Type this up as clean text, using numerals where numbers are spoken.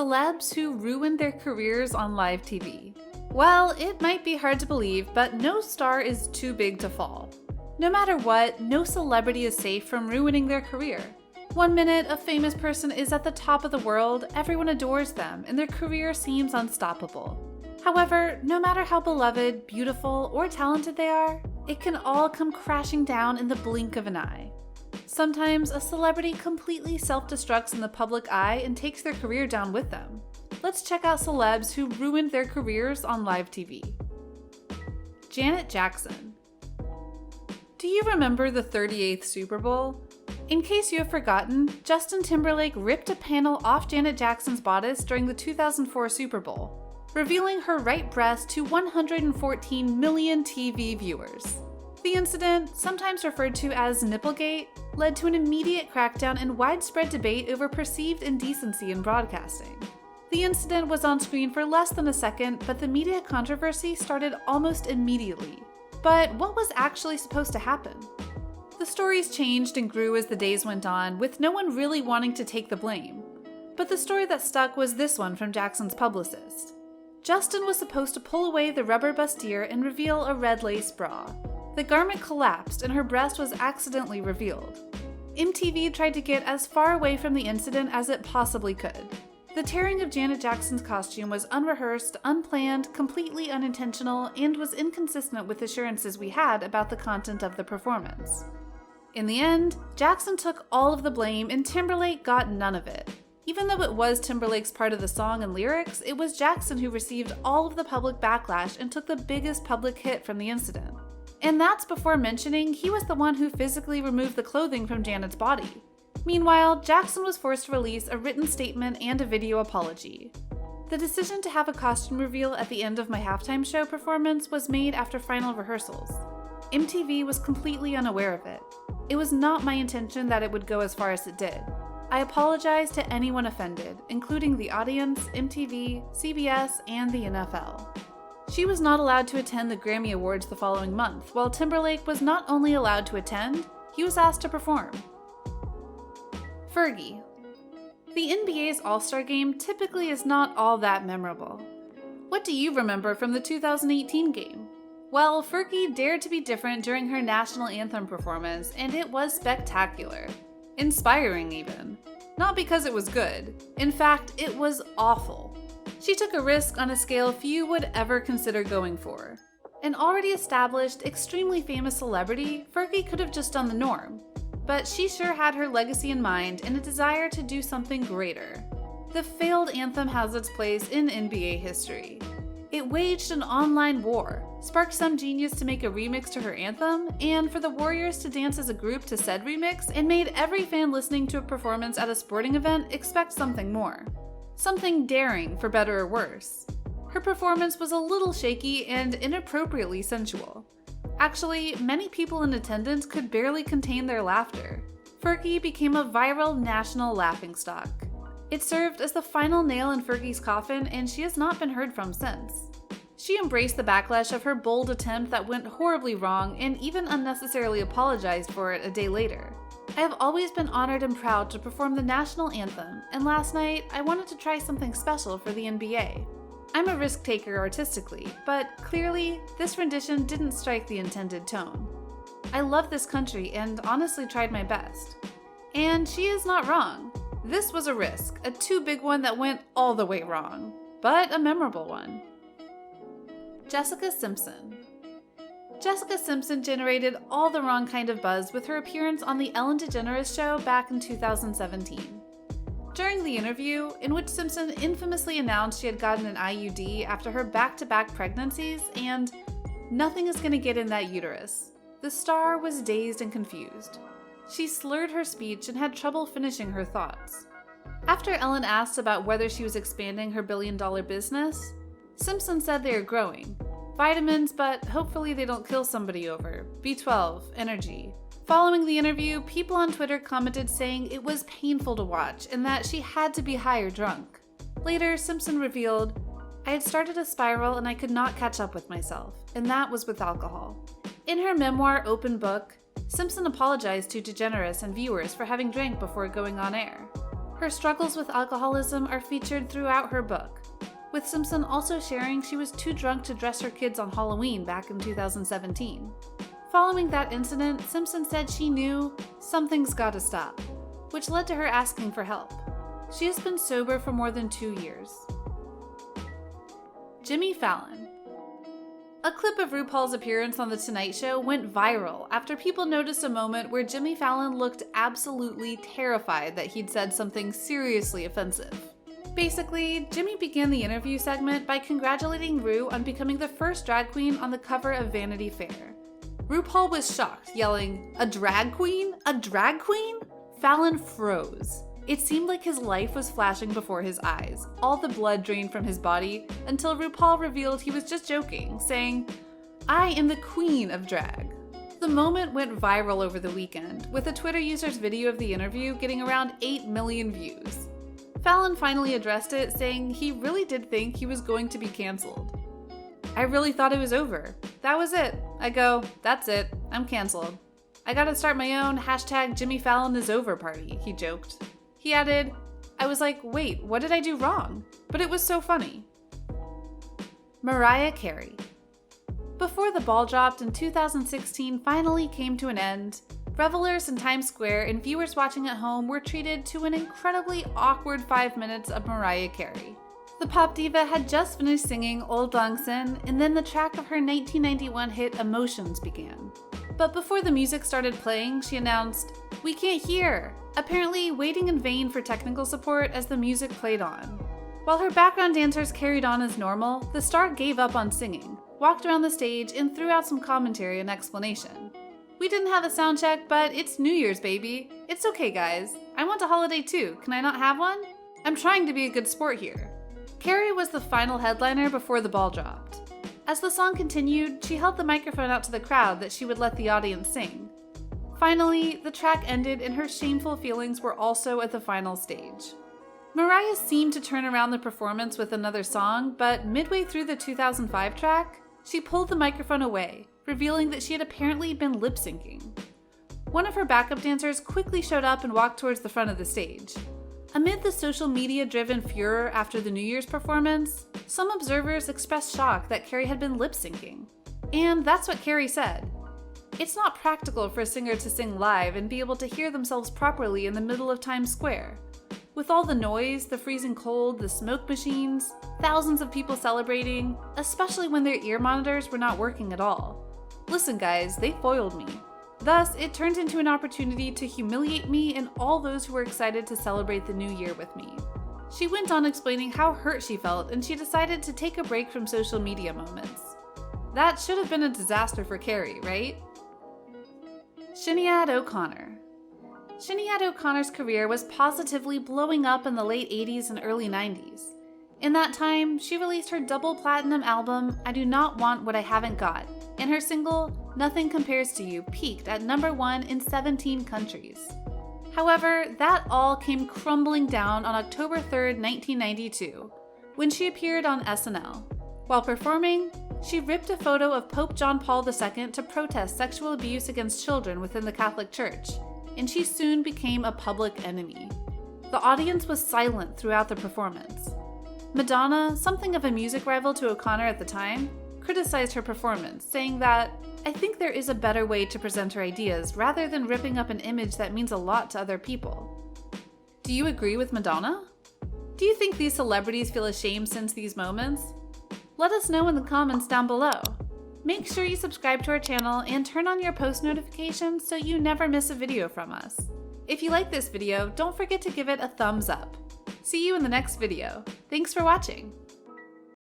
Celebs who ruined their careers on live TV. Well, it might be hard to believe, but no star is too big to fall. No matter what, no celebrity is safe from ruining their career. One minute, a famous person is at the top of the world, everyone adores them, and their career seems unstoppable. However, no matter how beloved, beautiful, or talented they are, it can all come crashing down in the blink of an eye. Sometimes, a celebrity completely self-destructs in the public eye and takes their career down with them. Let's check out celebs who ruined their careers on live TV. Janet Jackson. Do you remember the 38th Super Bowl? In case you have forgotten, Justin Timberlake ripped a panel off Janet Jackson's bodice during the 2004 Super Bowl, revealing her right breast to 114 million TV viewers. The incident, sometimes referred to as Nipplegate, led to an immediate crackdown and widespread debate over perceived indecency in broadcasting. The incident was on screen for less than a second, but the media controversy started almost immediately. But what was actually supposed to happen? The stories changed and grew as the days went on, with no one really wanting to take the blame. But the story that stuck was this one from Jackson's publicist. Justin was supposed to pull away the rubber bustier and reveal a red lace bra. The garment collapsed and her breast was accidentally revealed. MTV tried to get as far away from the incident as it possibly could. The tearing of Janet Jackson's costume was unrehearsed, unplanned, completely unintentional, and was inconsistent with assurances we had about the content of the performance. In the end, Jackson took all of the blame and Timberlake got none of it. Even though it was Timberlake's part of the song and lyrics, it was Jackson who received all of the public backlash and took the biggest public hit from the incident. And that's before mentioning he was the one who physically removed the clothing from Janet's body. Meanwhile, Jackson was forced to release a written statement and a video apology. The decision to have a costume reveal at the end of my halftime show performance was made after final rehearsals. MTV was completely unaware of it. It was not my intention that it would go as far as it did. I apologize to anyone offended, including the audience, MTV, CBS, and the NFL. She was not allowed to attend the Grammy Awards the following month, while Timberlake was not only allowed to attend, he was asked to perform. Fergie. The NBA's All-Star Game typically is not all that memorable. What do you remember from the 2018 game? Well, Fergie dared to be different during her national anthem performance, and it was spectacular. Inspiring, even. Not because it was good. In fact, it was awful. She took a risk on a scale few would ever consider going for. An already established, extremely famous celebrity, Fergie could have just done the norm. But she sure had her legacy in mind and a desire to do something greater. The failed anthem has its place in NBA history. It waged an online war, sparked some genius to make a remix to her anthem, and for the Warriors to dance as a group to said remix, and made every fan listening to a performance at a sporting event expect something more. Something daring, for better or worse. Her performance was a little shaky and inappropriately sensual. Actually, many people in attendance could barely contain their laughter. Fergie became a viral national laughingstock. It served as the final nail in Fergie's coffin, and she has not been heard from since. She embraced the backlash of her bold attempt that went horribly wrong and even unnecessarily apologized for it a day later. I have always been honored and proud to perform the national anthem, and last night I wanted to try something special for the NBA. I'm a risk taker artistically, but clearly this rendition didn't strike the intended tone. I love this country and honestly tried my best. And she is not wrong. This was a risk, a too big one that went all the way wrong, but a memorable one. Jessica Simpson. Jessica Simpson generated all the wrong kind of buzz with her appearance on the Ellen DeGeneres show back in 2017. During the interview, in which Simpson infamously announced she had gotten an IUD after her back-to-back pregnancies and nothing is gonna get in that uterus, the star was dazed and confused. She slurred her speech and had trouble finishing her thoughts. After Ellen asked about whether she was expanding her billion-dollar business, Simpson said they are growing. Vitamins, but hopefully they don't kill somebody over. B12, energy. Following the interview, people on Twitter commented saying it was painful to watch and that she had to be high or drunk. Later, Simpson revealed, "I had started a spiral and I could not catch up with myself, and that was with alcohol." In her memoir, Open Book, Simpson apologized to DeGeneres and viewers for having drank before going on air. Her struggles with alcoholism are featured throughout her book, with Simpson also sharing she was too drunk to dress her kids on Halloween back in 2017. Following that incident, Simpson said she knew something's gotta stop, which led to her asking for help. She has been sober for more than 2 years. Jimmy Fallon. A clip of RuPaul's appearance on The Tonight Show went viral after people noticed a moment where Jimmy Fallon looked absolutely terrified that he'd said something seriously offensive. Basically, Jimmy began the interview segment by congratulating Ru on becoming the first drag queen on the cover of Vanity Fair. RuPaul was shocked, yelling, "A drag queen? A drag queen?" Fallon froze. It seemed like his life was flashing before his eyes, all the blood drained from his body, until RuPaul revealed he was just joking, saying, "I am the queen of drag." The moment went viral over the weekend, with a Twitter user's video of the interview getting around 8 million views. Fallon finally addressed it, saying he really did think he was going to be canceled. "I really thought it was over. That was it. I go, that's it. I'm canceled. I gotta start my own #JimmyFallonIsOver party," he joked. He added, "I was like, wait, what did I do wrong? But it was so funny." Mariah Carey. Before the ball dropped in 2016 finally came to an end, revelers in Times Square and viewers watching at home were treated to an incredibly awkward 5 minutes of Mariah Carey. The pop diva had just finished singing Old Lang Syne, and then the track of her 1991 hit Emotions began. But before the music started playing, she announced, "We can't hear," apparently waiting in vain for technical support as the music played on. While her background dancers carried on as normal, the star gave up on singing, walked around the stage, and threw out some commentary and explanation. "We didn't have a sound check, but it's New Year's, baby. It's okay, guys. I want a holiday too. Can I not have one? I'm trying to be a good sport here." Carey was the final headliner before the ball dropped. As the song continued, she held the microphone out to the crowd that she would let the audience sing. Finally, the track ended and her shameful feelings were also at the final stage. Mariah seemed to turn around the performance with another song, but midway through the 2005 track, she pulled the microphone away, revealing that she had apparently been lip-syncing. One of her backup dancers quickly showed up and walked towards the front of the stage. Amid the social media-driven furor after the New Year's performance, some observers expressed shock that Carey had been lip-syncing. And that's what Carey said. "It's not practical for a singer to sing live and be able to hear themselves properly in the middle of Times Square. With all the noise, the freezing cold, the smoke machines, thousands of people celebrating, especially when their ear monitors were not working at all. Listen guys, they foiled me. Thus, it turned into an opportunity to humiliate me and all those who were excited to celebrate the new year with me." She went on explaining how hurt she felt, and she decided to take a break from social media moments. That should have been a disaster for Carey, right? Sinead O'Connor. Sinead O'Connor's career was positively blowing up in the late 80s and early 90s. In that time, she released her double platinum album, I Do Not Want What I Haven't Got, and her single, Nothing Compares to You, peaked at #1 in 17 countries. However, that all came crumbling down on October 3rd, 1992, when she appeared on SNL. While performing, she ripped a photo of Pope John Paul II to protest sexual abuse against children within the Catholic Church, and she soon became a public enemy. The audience was silent throughout the performance. Madonna, something of a music rival to O'Connor at the time, criticized her performance, saying that, "I think there is a better way to present her ideas rather than ripping up an image that means a lot to other people." Do you agree with Madonna? Do you think these celebrities feel ashamed since these moments? Let us know in the comments down below. Make sure you subscribe to our channel and turn on your post notifications so you never miss a video from us. If you like this video, don't forget to give it a thumbs up. See you in the next video. Thanks for watching.